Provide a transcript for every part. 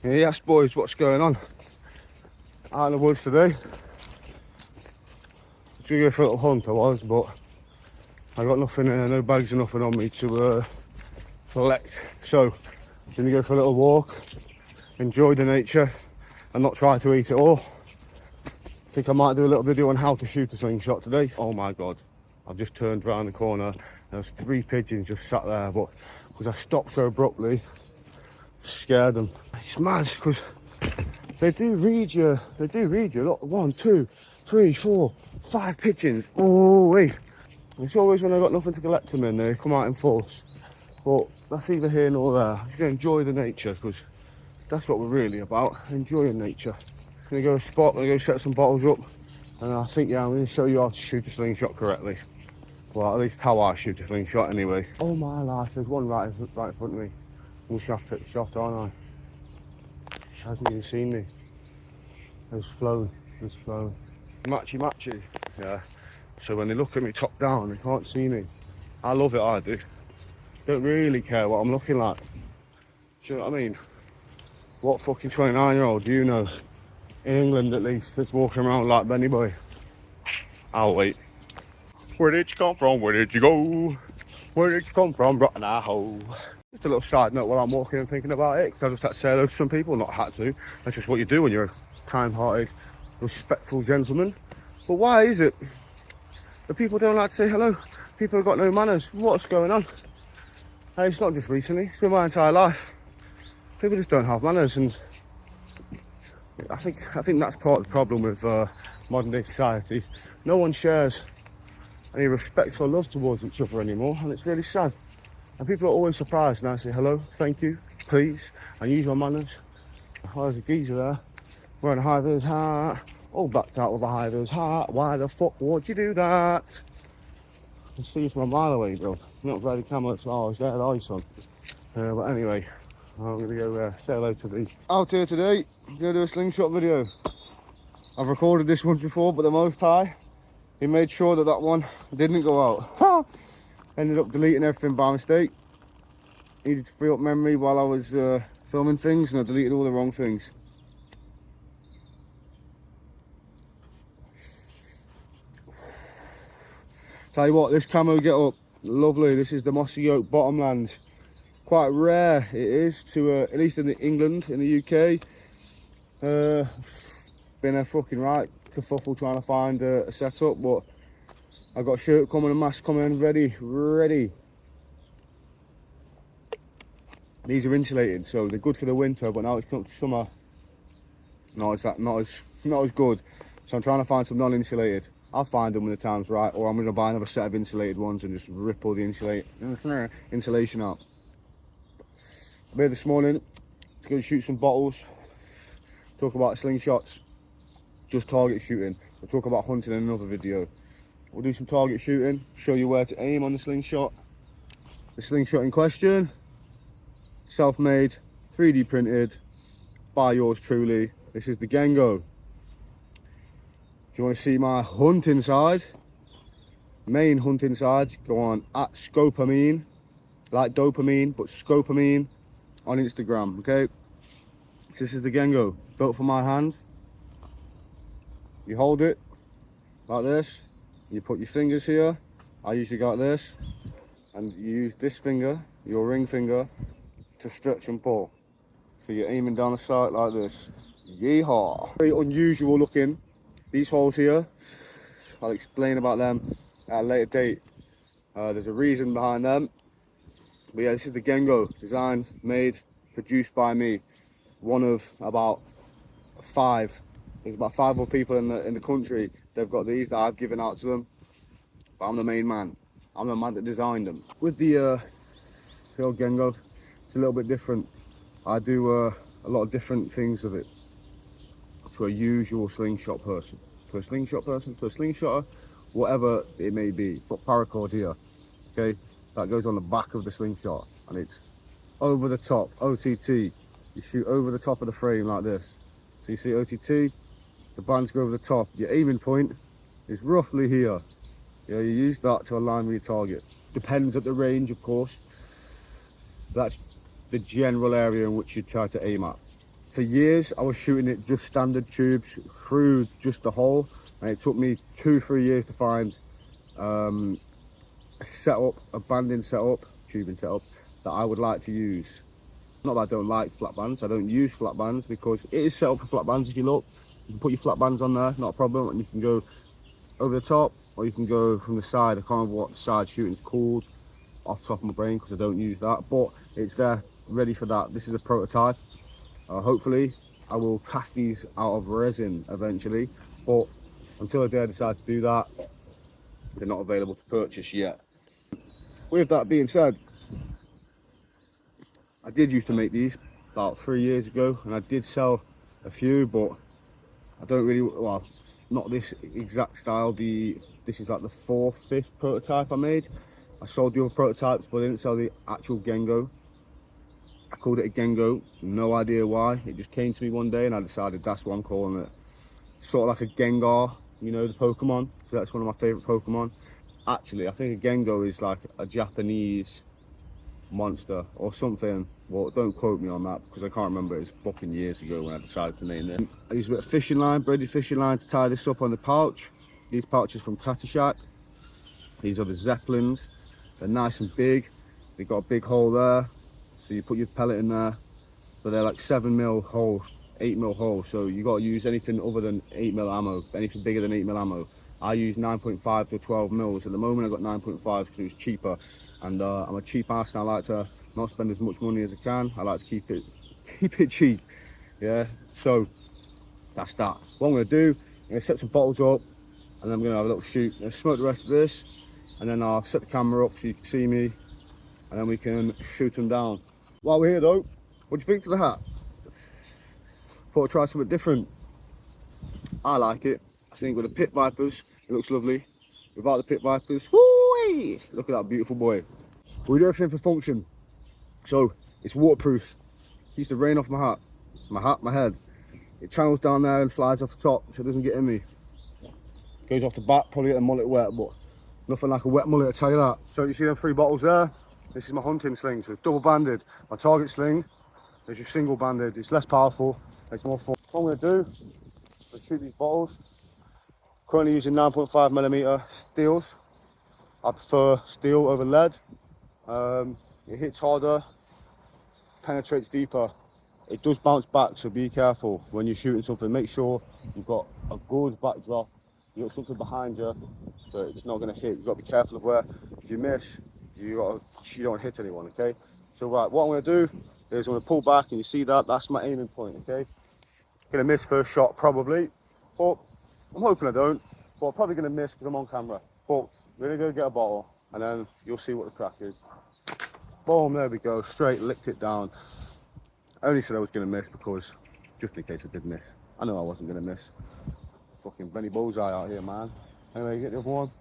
Yes, boys, what's going on? Out in the woods today. Just gonna go for a little hunt, I was, but I got nothing, no bags or nothing on me to collect. So, I'm gonna go for a little walk, enjoy the nature, and not try to eat it all. I think I might do a little video on how to shoot a slingshot today. Oh my God, I've just turned around the corner, there's 3 pigeons just sat there, but because I stopped so abruptly, scared them. It's mad, because they do read you, look, 1, 2, 3, 4, 5 pigeons. Oh, wait. It's always when I've got nothing to collect them in, they come out in force. But that's either here nor there. I'm just going to enjoy the nature, because that's what we're really about, enjoying nature. I'm going to go to a spot, I'm going to go set some bottles up, and I think, yeah, I'm going to show you how to shoot a slingshot correctly. Well, at least how I shoot a slingshot anyway. Oh my life, there's one right in front of me. I'm just going to have to take the shot, aren't I? He hasn't even seen me. It's flown. Matchy. Yeah. So when they look at me top down, they can't see me. I love it, I do. Don't really care what I'm looking like. Do you know what I mean? What fucking 29-year-old do you know? In England at least, that's walking around like Benny Boy. I'll wait. Where did you come from? Where did you go? Where did you come from? Rotten a hole. Just a little side note while I'm walking and thinking about it, because I just had to say hello to some people, not had to. That's just what you do when you're a kind-hearted, respectful gentleman. But why is it that people don't like to say hello? People have got no manners. What's going on? Hey, it's not just recently, it's been my entire life. People just don't have manners, and I think that's part of the problem with modern day society. No one shares any respect or love towards each other anymore, and it's really sad. And people are always surprised when I say hello, thank you, please, and use my manners. Oh, there's a geezer there, wearing a high-vis hat, all backed out with a high-vis hat. Why the fuck would you do that? I can see you from a mile away, bro. Not very camera flowers there, are you, son? But anyway, I'm gonna go say hello to the out here today. I'm gonna do a slingshot video. I've recorded this once before, but the Most High, he made sure that that one didn't go out. Ended up deleting everything by mistake. Needed to free up memory while I was filming things, and I deleted all the wrong things. Tell you what, this camo get up, lovely. This is the mossy oak bottomlands. Quite rare it is to, at least in England, in the UK. Been a fucking right kerfuffle trying to find a setup, but I got a shirt coming, a mask coming, ready. These are insulated, so they're good for the winter, but now it's come up to summer. Not as good. So I'm trying to find some non-insulated. I'll find them when the time's right, or I'm going to buy another set of insulated ones and just rip all the insulation out. I'm here this morning to go shoot some bottles, talk about slingshots, just target shooting. We'll talk about hunting in another video. We'll do some target shooting, show you where to aim on the slingshot. The slingshot in question, self-made, 3D printed, by yours truly. This is the Gengo. If you want to see my hunting side, main hunting side, go on at Scopamine, like dopamine, but Scopamine on Instagram, okay? So this is the Gengo, built for my hand. You hold it like this, you put your fingers here. I usually go like this, and you use this finger, your ring finger, to stretch and pull. So you're aiming down the sight like this. Yeehaw! Very unusual looking, these holes here. I'll explain about them at a later date. There's a reason behind them. But yeah, this is the Gengo, designed, made, produced by me. One of about 5. There's about 5 other people in the country. They've got these that I've given out to them. But I'm the main man. I'm the man that designed them. With the old Gengo, it's a little bit different. I do a lot of different things with it to a usual slingshot person. To a slingshotter, whatever it may be. Got paracord here, okay? That goes on the back of the slingshot, and it's over the top, OTT. You shoot over the top of the frame like this. So you see OTT, the bands go over the top. Your aiming point is roughly here. Yeah, you use that to align with your target. Depends at the range, of course. That's the general area in which you try to aim at. For years, I was shooting it just standard tubes through just the hole, and it took me 2-3 years to find a setup, a banding setup, tubing setup that I would like to use. Not that I don't like flat bands, I don't use flat bands because it is set up for flat bands. If you look, you can put your flat bands on there, not a problem, and you can go over the top or you can go from the side. I can't remember what side shooting is called off the top of my brain because I don't use that, but it's there ready for that. This is a prototype. Hopefully I will cast these out of resin eventually, but until the day I decide to do that, they're not available to purchase yet. With that being said, I did used to make these about 3 years ago, and I did sell a few, but I don't really, well, not this exact style. This is like the 4th, 5th prototype I made. I sold the other prototypes, but I didn't sell the actual Gengo. I called it a Gengo, no idea why. It just came to me one day and I decided that's what I'm calling it. Sort of like a Gengar, you know, the Pokemon, because that's one of my favourite Pokemon. Actually, I think a Gengo is like a Japanese monster or something. Well, don't quote me on that because I can't remember. It's fucking years ago when I decided to name it. I used a bit of fishing line, braided fishing line to tie this up on the pouch. These pouches from Catapult. These are the Zeppelins. They're nice and big. They've got a big hole there, so you put your pellet in there. But they're like 7mm holes, 8mm holes, so you got to use anything other than 8mm ammo, anything bigger than 8mm ammo. I use 9.5 to 12mm. At the moment I got 9.5 because it was cheaper, and I'm a cheap ass and I like to not spend as much money as I can. I like to keep it cheap, yeah. So that's that. What I'm going to do, I'm going to set some bottles up, and then I'm going to have a little shoot. I'm going to smoke the rest of this, and then I'll set the camera up so you can see me, and then we can shoot them down. While we're here though, what do you think to the hat? Thought I'd try something different. I like it. I think with the Pit Vipers, it looks lovely. Without the Pit Vipers, whoo-wee! Look at that beautiful boy. We do everything for function. So it's waterproof. Keeps the rain off my hat, my head. It channels down there and flies off the top so it doesn't get in me. Goes off the back, probably get the mullet wet, but nothing like a wet mullet, I tell you that. So you see them 3 bottles there? This is my hunting sling, so it's double banded. My target sling is just single banded. It's less powerful, it's more fun. What I'm going to do is shoot these bottles. Currently using 9.5mm steels. I prefer steel over lead. It hits harder, penetrates deeper. It does bounce back, so be careful when you're shooting something. Make sure you've got a good backdrop. You've got something behind you, but it's not going to hit. You've got to be careful of where, if you miss, you don't hit anyone, okay? So right, what I'm going to do is I'm going to pull back, and you see that, that's my aiming point, okay? Going to miss first shot probably, but I'm hoping I don't, but I'm probably going to miss because I'm on camera. But we're going to go get a bottle, and then you'll see what the crack is. Boom, there we go, straight licked it down. I only said I was going to miss because, just in case I did miss. I know I wasn't going to miss. Fucking Benny Bullseye out here, man. Anyway, get the other one.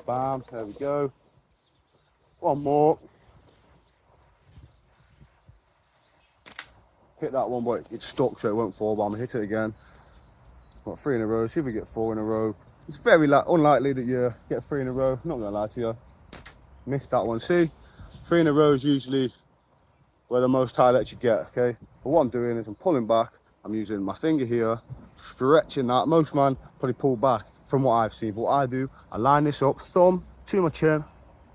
Bam, there we go. One more. Hit that one, but it's stuck so it won't fall, but I'm going to hit it again. Got 3 in a row, see if we get 4 in a row. It's very unlikely that you get 3 in a row, not going to lie to you. Missed that one, see? 3 in a row is usually where the most highlights you get, okay? But what I'm doing is I'm pulling back, I'm using my finger here, stretching that. Most man probably pull back from what I've seen, but what I do, I line this up, thumb to my chin,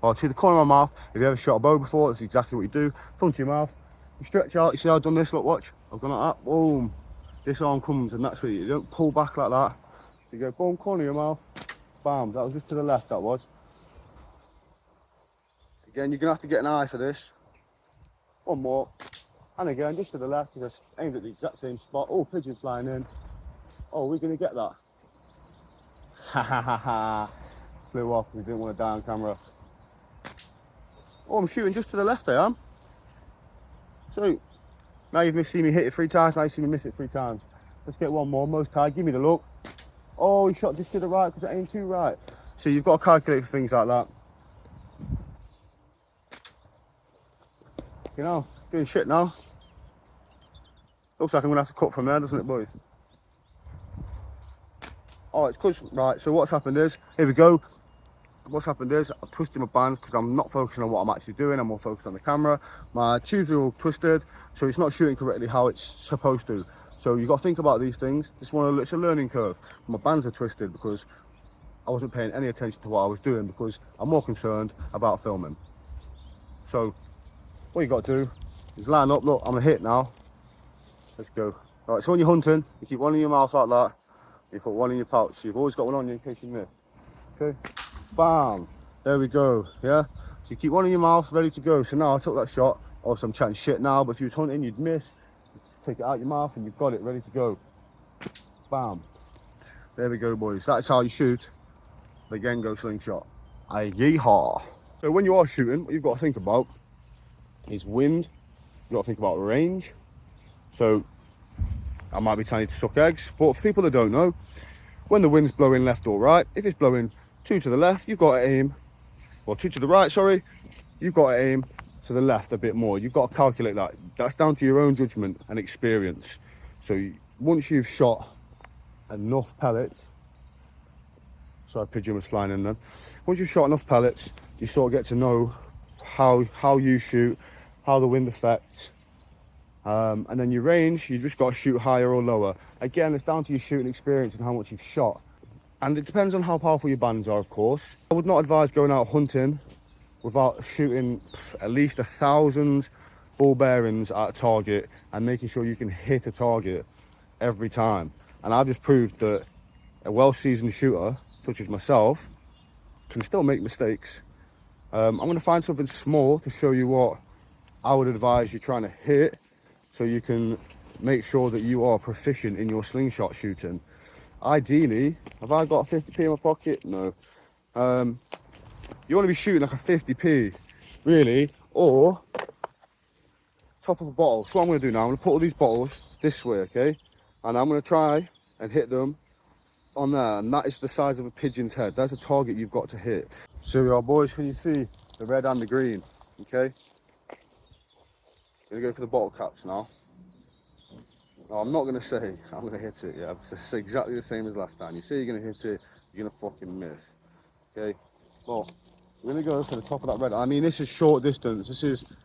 or to the corner of my mouth. If you ever shot a bow before, that's exactly what you do. Thumb to your mouth, you stretch out, you see how I've done this, look, watch. I've gone like that, boom. This arm comes, and that's what you don't pull back like that. So you go, boom, corner of your mouth, bam. That was just to the left, that was. Again, you're gonna have to get an eye for this. One more, and again, just to the left, because I aimed at the exact same spot. Oh, pigeons flying in. Oh, we're gonna get that. Ha ha ha ha. Flew off, we didn't want to die on camera. Oh, I'm shooting just to the left, I am. So, now you've seen me hit it 3 times, now you see me miss it 3 times. Let's get one more, most high, give me the look. Oh, he shot just to the right because I aimed too right. So you've got to calculate for things like that. You know, doing shit now. Looks like I'm gonna have to cut from there, doesn't it, boys? Oh, it's because, right, so what's happened is, here we go. what's happened is I've twisted my bands because I'm not focusing on what I'm actually doing. I'm more focused on the camera. My tubes are all twisted, so it's not shooting correctly how it's supposed to. So you got to think about these things. It's a learning curve. My bands are twisted because I wasn't paying any attention to what I was doing because I'm more concerned about filming. So what you got to do is line up. Look, I'm gonna hit now. Let's go. All right, so when you're hunting, you keep one in your mouth like that. You put one in your pouch. You've always got one on you in case you miss. Okay, bam. There we go. Yeah. So you keep one in your mouth, ready to go. So now I took that shot. Obviously, I'm chatting shit now, but if you was hunting, you'd miss. Take it out your mouth, and you've got it ready to go. Bam. There we go, boys. That's how you shoot the Gengo slingshot. Yeehaw. So when you are shooting, what you've got to think about is wind. You've got to think about range. So I might be telling you to suck eggs, but for people that don't know, when the wind's blowing left or right, if it's blowing 2 to the left, you've got to aim, or 2 to the right, sorry, you've got to aim to the left a bit more. You've got to calculate that. That's down to your own judgment and experience. So once you've shot enough pellets, sorry, pigeon was flying in then. Once you've shot enough pellets, you sort of get to know how you shoot, how the wind affects, and then your range, you just got to shoot higher or lower. Again, it's down to your shooting experience and how much you've shot. And it depends on how powerful your bands are, of course. I would not advise going out hunting without shooting at least 1,000 ball bearings at a target and making sure you can hit a target every time. And I've just proved that a well-seasoned shooter, such as myself, can still make mistakes. I'm going to find something small to show you what I would advise you trying to hit, so you can make sure that you are proficient in your slingshot shooting. Ideally, have I got a 50p in my pocket? No. You want to be shooting like a 50p, really, or top of a bottle. So what I'm going to do now, I'm going to put all these bottles this way, okay? And I'm going to try and hit them on there, and that is the size of a pigeon's head. That's a target you've got to hit. So here we are, boys. Can you see the red and the green? Okay. Gonna go for the bottle caps now. No, I'm not gonna say I'm gonna hit it. Yeah, it's exactly the same as last time. You say you're gonna hit it, you're gonna fucking miss. Okay. Well, we're gonna go for the top of that red. I mean, this is short distance.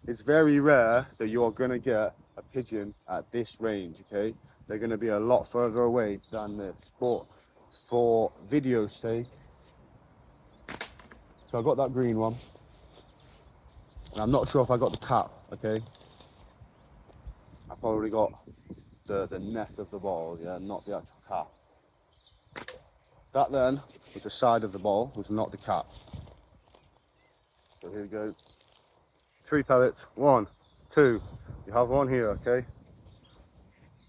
It's very rare that you're gonna get a pigeon at this range. Okay. They're gonna be a lot further away than this, but for video's sake, so I got that green one, and I'm not sure if I got the cap. Okay, I probably got the neck of the ball, yeah, not the actual cap. That then was the side of the ball, was not the cap. So here we go. 3 pellets, 1, 2. You have one here, okay?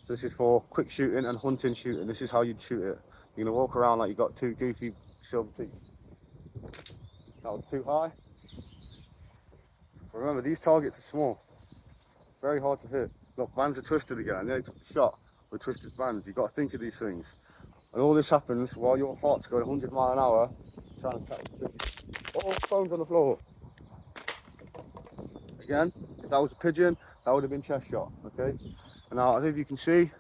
So this is for quick shooting and hunting shooting. This is how you'd shoot it. You're gonna walk around like you got 2 goofy silver teeth. That was too high. Remember, these targets are small. Very hard to hit. Look, bands are twisted again. I nearly took a shot with twisted bands. You've got to think of these things. And all this happens while your heart's going 100 miles an hour trying to catch the pigeon. Oh, phone's on the floor. Again, if that was a pigeon, that would have been chest shot, okay? And now, I don't know if you can see,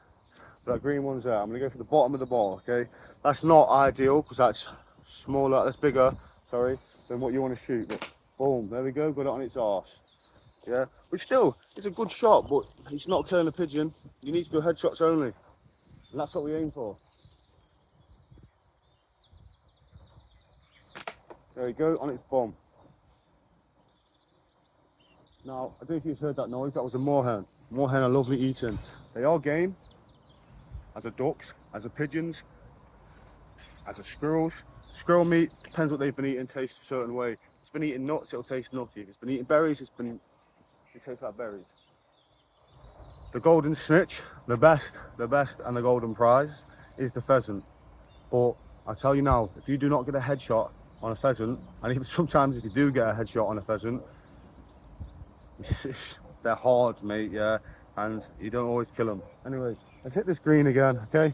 that green one's there. I'm going to go for the bottom of the ball, okay? That's not ideal, because that's smaller, that's bigger, sorry, than what you want to shoot. But boom, there we go, got it on its arse. Yeah, which still, it's a good shot, but it's not killing a pigeon. You need to go headshots only. And that's what we aim for. There we go, on its bomb. Now, I don't know if you've heard that noise, that was a moorhen. Moorhen are lovely eating. They are game, as are ducks, as are pigeons, as are squirrels. Squirrel meat, depends what they've been eating, tastes a certain way. If it's been eating nuts, it'll taste nutty. If it's been eating berries, it tastes like berries. The golden snitch, the best and the golden prize is the pheasant. But I tell you now, if you do not get a headshot on a pheasant, and even sometimes if you do get a headshot on a pheasant, they're hard, mate, yeah, and you don't always kill them. Anyway, let's hit this green again, okay?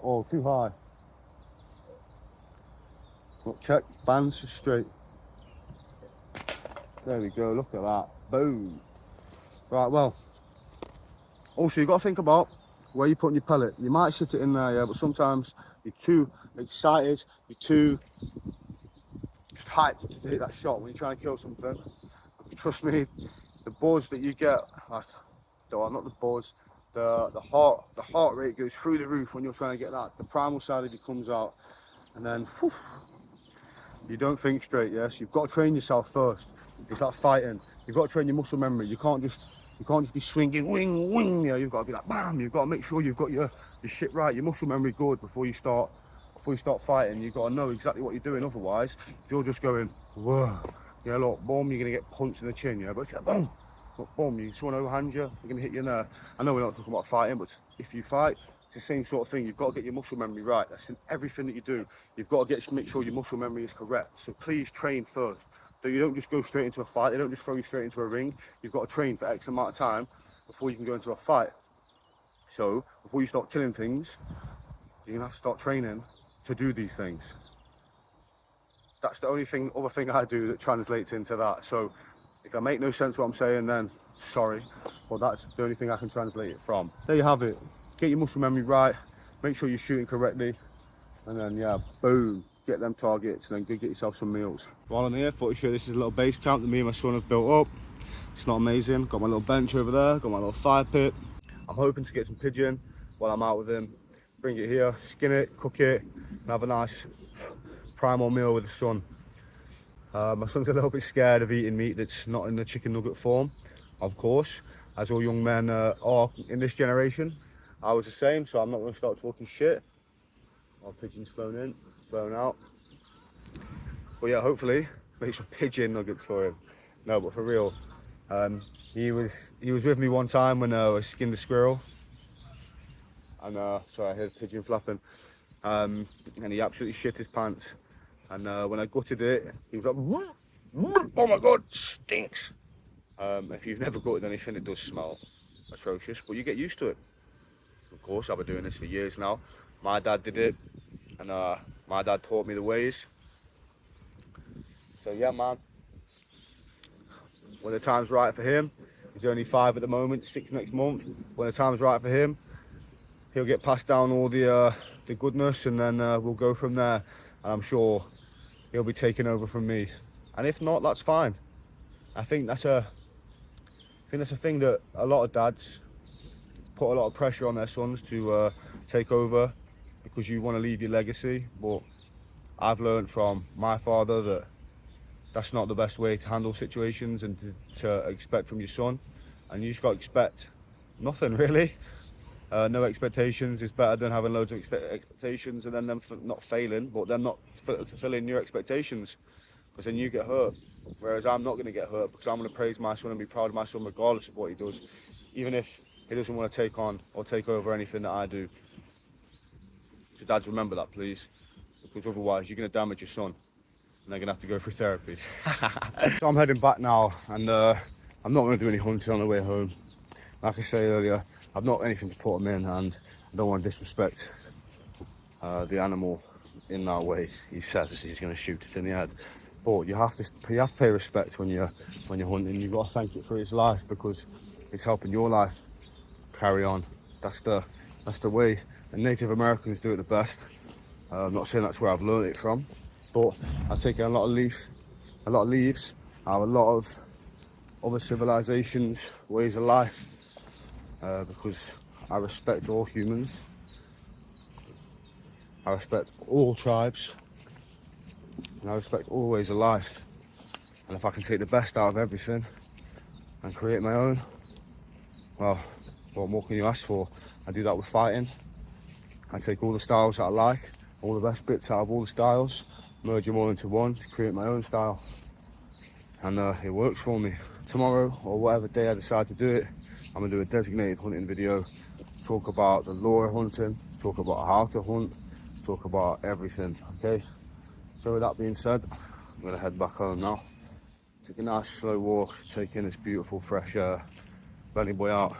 Oh, too high. Look, check, bands straight. There we go, look at that, boom. Right, well, also you've got to think about where you're putting your pellet. You might sit it in there, yeah, but sometimes you're too excited, you're too just hyped to hit that shot when you're trying to kill something. Trust me, the buzz that you get, like, not the buzz, the heart rate goes through the roof when you're trying to get that. The primal side of you comes out, and then whew, you don't think straight. Yes, you've got to train yourself first. It's like fighting. You've got to train your muscle memory. You can't just be swinging wing wing. Yeah, you've got to be like bam. You've got to make sure you've got your shit right, your muscle memory good before you start fighting. You've got to know exactly what you're doing. Otherwise, if you're just going whoa, yeah, look, boom, you're gonna get punched in the chin. Yeah, but it's like boom, look, boom, someone overhand you, they're gonna hit you in there. I know we're not talking about fighting, but if you fight, it's the same sort of thing. You've got to get your muscle memory right. That's in everything that you do. You've got to make sure your muscle memory is correct. So please train first. So you don't just go straight into a fight. They don't just throw you straight into a ring. You've got to train for X amount of time before you can go into a fight. So before you start killing things, you're gonna have to start training to do these things. That's the only other thing I do that translates into that. So if I make no sense what I'm saying, then sorry, but that's the only thing I can translate it from. There you have it. Get your muscle memory right, make sure you're shooting correctly, and then yeah, boom, get them targets, and then go get yourself some meals. While I'm here, thought I'd show you, this is a little base camp that me and my son have built up. It's not amazing. Got my little bench over there, got my little fire pit. I'm hoping to get some pigeon while I'm out with him. Bring it here, skin it, cook it, and have a nice primal meal with the son. My son's a little bit scared of eating meat that's not in the chicken nugget form, of course, as all young men are in this generation. I was the same, so I'm not going to start talking shit. Our pigeon's flown in, flown out. But yeah, hopefully make some pigeon nuggets for him. No, but for real, he was with me one time when I skinned a squirrel, and sorry, I heard a pigeon flapping, and he absolutely shit his pants. And when I gutted it, he was like, oh my god, stinks. If you've never gutted anything, it does smell atrocious, but you get used to it. Of course, I've been doing this for years now. My dad did it, and my dad taught me the ways. So yeah, man, when the time's right for him, he's only 5 at the moment, 6 next month. When the time's right for him, he'll get passed down all the goodness, and then we'll go from there. And I'm sure he'll be taken over from me. And if not, that's fine. I think that's a thing that a lot of dads put a lot of pressure on their sons to take over because you want to leave your legacy. But I've learned from my father that that's not the best way to handle situations and to expect from your son. And you just got to expect nothing, really. No expectations is better than having loads of expectations and then them not failing, but them not fulfilling your expectations, because then you get hurt. Whereas I'm not going to get hurt, because I'm going to praise my son and be proud of my son regardless of what he does, even if he doesn't want to take on or take over anything that I do. So dads, remember that, please, because otherwise you're going to damage your son and they're going to have to go through therapy. So I'm heading back now, and I'm not going to do any hunting on the way home. Like I said earlier, I've not anything to put them in, and I don't want to disrespect the animal in that way. He says he's going to shoot it in the head, but you have to pay respect when you're hunting. You've got to thank it for its life, because it's helping your life carry on. That's the way the Native Americans do it the best. I'm not saying that's where I've learned it from, but I've taken a lot of leaves out of a lot of other civilizations' ways of life. Because I respect all humans, I respect all tribes, and I respect all ways of life. And if I can take the best out of everything and create my own, well, what more can you ask for? I do that with fighting. I take all the styles that I like, all the best bits out of all the styles, merge them all into one to create my own style. And it works for me. Tomorrow, or whatever day I decide to do it, I'm going to do a designated hunting video, talk about the lore of hunting, talk about how to hunt, talk about everything, okay? So with that being said, I'm going to head back home now. Take a nice slow walk, take in this beautiful fresh air. Benny boy out.